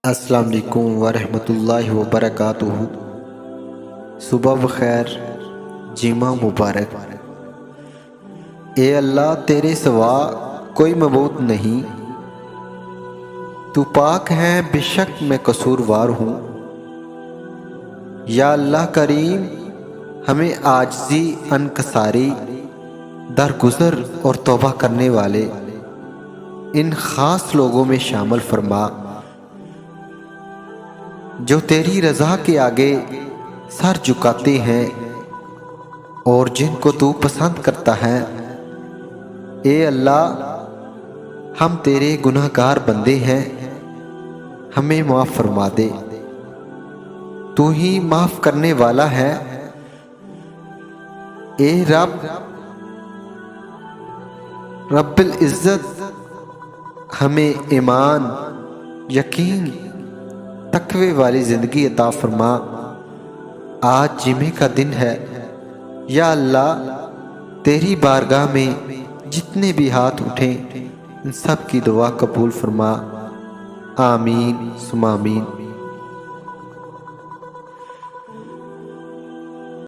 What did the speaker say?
السلام علیکم ورحمۃ اللہ وبرکاتہ۔ صبح بخیر، جمعہ مبارک۔ اے اللہ، تیرے سوا کوئی معبود نہیں، تو پاک ہے، بے شک میں قصوروار ہوں۔ یا اللہ کریم، ہمیں عاجزی، انکساری، درگزر اور توبہ کرنے والے ان خاص لوگوں میں شامل فرما جو تیری رضا کے آگے سر جھکاتے ہیں اور جن کو تو پسند کرتا ہے۔ اے اللہ، ہم تیرے گناہ گار بندے ہیں، ہمیں معاف فرما دے، تو ہی معاف کرنے والا ہے۔ اے رب العزت، ہمیں ایمان، یقین، تقوی والی زندگی عطا فرما۔ آج جمعے کا دن ہے، یا اللہ تیری بارگاہ میں جتنے بھی ہاتھ اٹھیں ان سب کی دعا قبول فرما، آمین ثم آمین۔